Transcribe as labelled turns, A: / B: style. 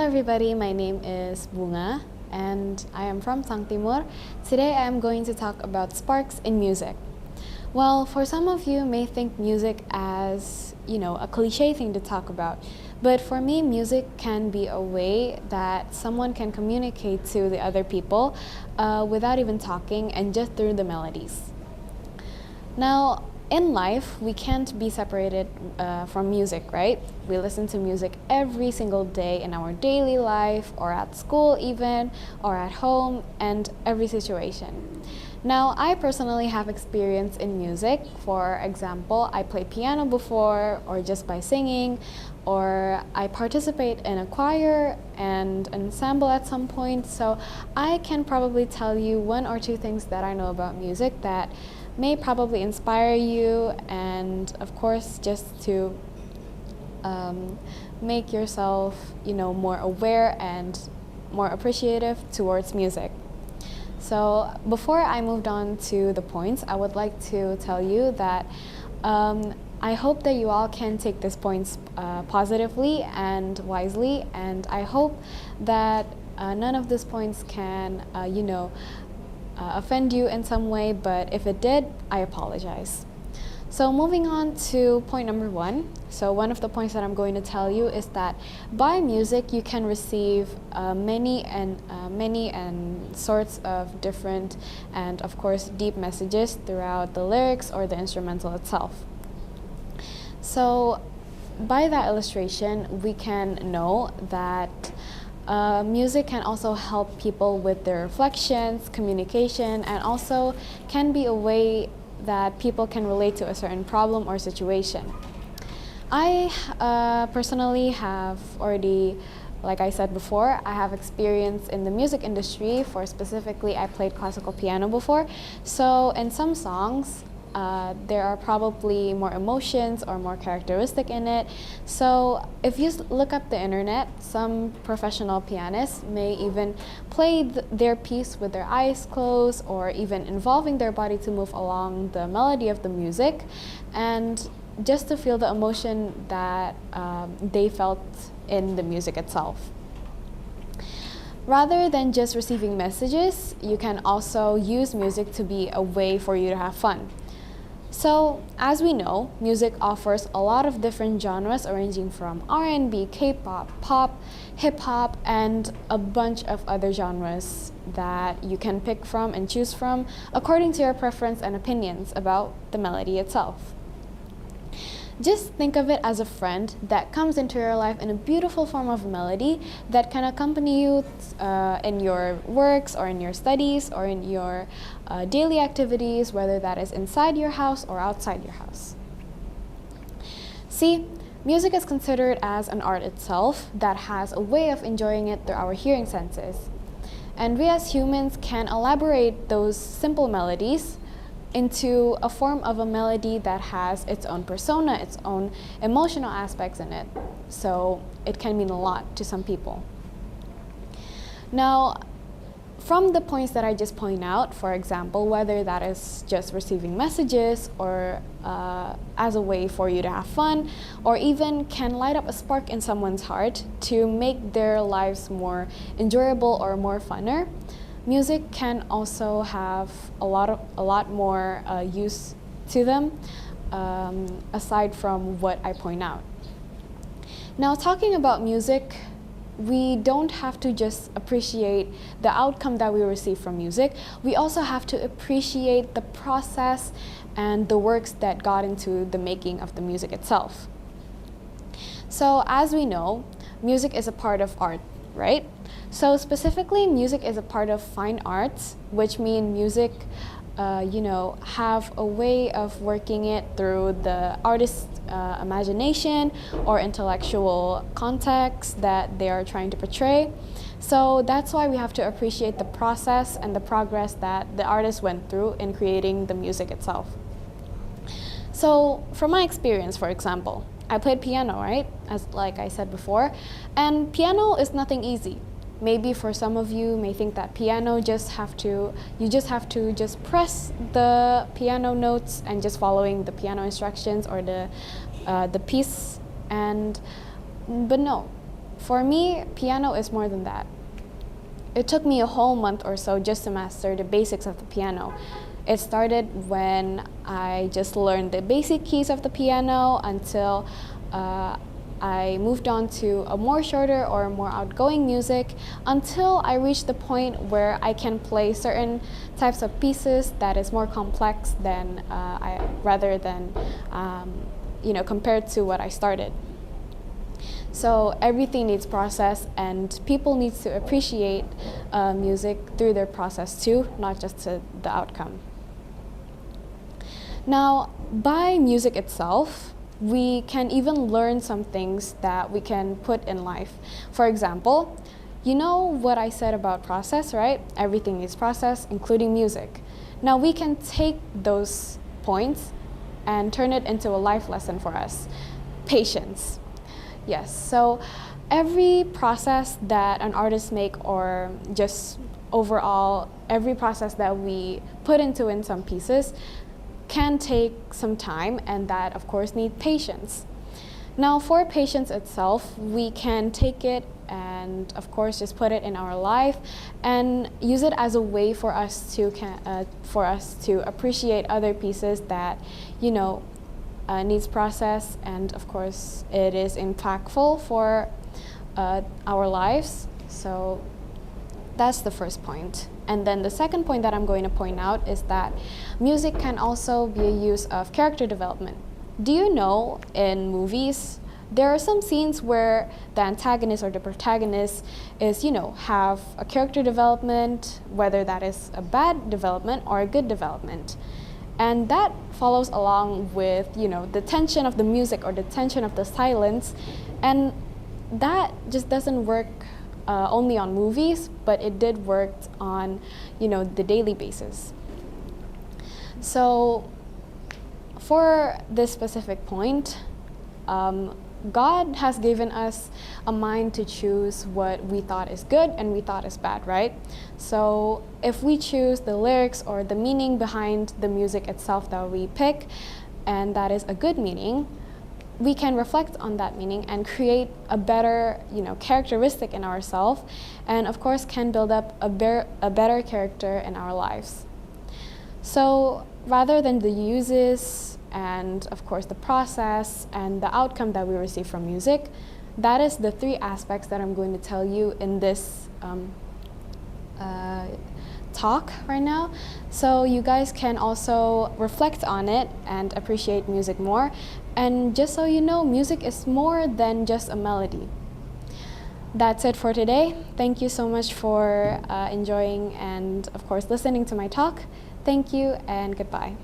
A: everybody, my name is Bunga and I am from Timur. Today I am going to talk about sparks in music. Well, for some of you may think music as, a cliche thing to talk about. But for me, music can be a way that someone can communicate to the other people without even talking and just through the melodies. Now, in life, we can't be separated from music, right? We listen to music every single day in our daily life, or at school even, or at home, and every situation. Now, I personally have experience in music. For example, I played piano before, or just by singing, or I participate in a choir and an ensemble at some point. So I can probably tell you one or two things that I know about music that may probably inspire you, and of course just to make yourself more aware and more appreciative towards music. So before I moved on to the points, I would like to tell you that I hope that you all can take these points positively and wisely, and I hope that none of these points can offend you in some way, but if it did, I apologize. So moving on to point number 1. So one of the points that I'm going to tell you is that by music you can receive many sorts of different and of course deep messages throughout the lyrics or the instrumental itself. So by that illustration, we can know that music can also help people with their reflections, communication, and also can be a way that people can relate to a certain problem or situation. I personally have already, like I said before, I have experience in the music industry. For specifically, I played classical piano before. So in some songs, there are probably more emotions or more characteristic in it. So if you look up the internet, some professional pianists may even play their piece with their eyes closed, or even involving their body to move along the melody of the music, and just to feel the emotion that they felt in the music itself. Rather than just receiving messages, you can also use music to be a way for you to have fun. So, as we know, music offers a lot of different genres ranging from R&B, K-pop, pop, hip-hop, and a bunch of other genres that you can pick from and choose from according to your preference and opinions about the melody itself. Just think of it as a friend that comes into your life in a beautiful form of melody that can accompany you in your works or in your studies or in your daily activities, whether that is inside your house or outside your house. See, music is considered as an art itself that has a way of enjoying it through our hearing senses. And we as humans can elaborate those simple melodies into a form of a melody that has its own persona, its own emotional aspects in it. So it can mean a lot to some people. Now, from the points that I just point out, for example, whether that is just receiving messages or as a way for you to have fun, or even can light up a spark in someone's heart to make their lives more enjoyable or more funner, music can also have a lot more use to them aside from what I point out. Now, talking about music, we don't have to just appreciate the outcome that we receive from music. We also have to appreciate the process and the works that got into the making of the music itself. So, as we know, music is a part of art, right? So specifically, music is a part of fine arts, which means music, have a way of working it through the artist's imagination or intellectual context that they are trying to portray. So that's why we have to appreciate the process and the progress that the artist went through in creating the music itself. So from my experience, for example, I played piano, right? Like I said before, and piano is nothing easy. Maybe for some of you may think that piano you just have to press the piano notes and just following the piano instructions or the piece, but no. For me, piano is more than that. It took me a whole month or so just to master the basics of the piano. It started when I just learned the basic keys of the piano until I moved on to a more shorter or more outgoing music until I reached the point where I can play certain types of pieces that is more complex than rather than compared to what I started. So everything needs process, and people need to appreciate music through their process too, not just to the outcome. Now, by music itself, we can even learn some things that we can put in life. For example, you know what I said about process, right? Everything needs process, including music. Now we can take those points and turn it into a life lesson for us. Patience. Yes, so every process that an artist make, or just overall every process that we put into in some pieces, can take some time, and that of course need patience. Now for patience itself, we can take it and of course just put it in our life and use it as a way for us to appreciate other pieces that needs process, and of course it is impactful for our lives. So that's the first point. And then the second point that I'm going to point out is that music can also be a use of character development. Do you know in movies there are some scenes where the antagonist or the protagonist is, have a character development, whether that is a bad development or a good development. And that follows along with, the tension of the music or the tension of the silence. And that just doesn't work only on movies, but it did work on, the daily basis. So for this specific point, God has given us a mind to choose what we thought is good and we thought is bad, right? So if we choose the lyrics or the meaning behind the music itself that we pick, and that is a good meaning, we can reflect on that meaning and create a better, characteristic in ourselves, and of course can build up a better character in our lives. So rather than the uses and of course the process and the outcome that we receive from music, that is the three aspects that I'm going to tell you in this talk right now. So you guys can also reflect on it and appreciate music more. And just so you know, music is more than just a melody. That's it for today. Thank you so much for enjoying and of course listening to my talk. Thank you and goodbye.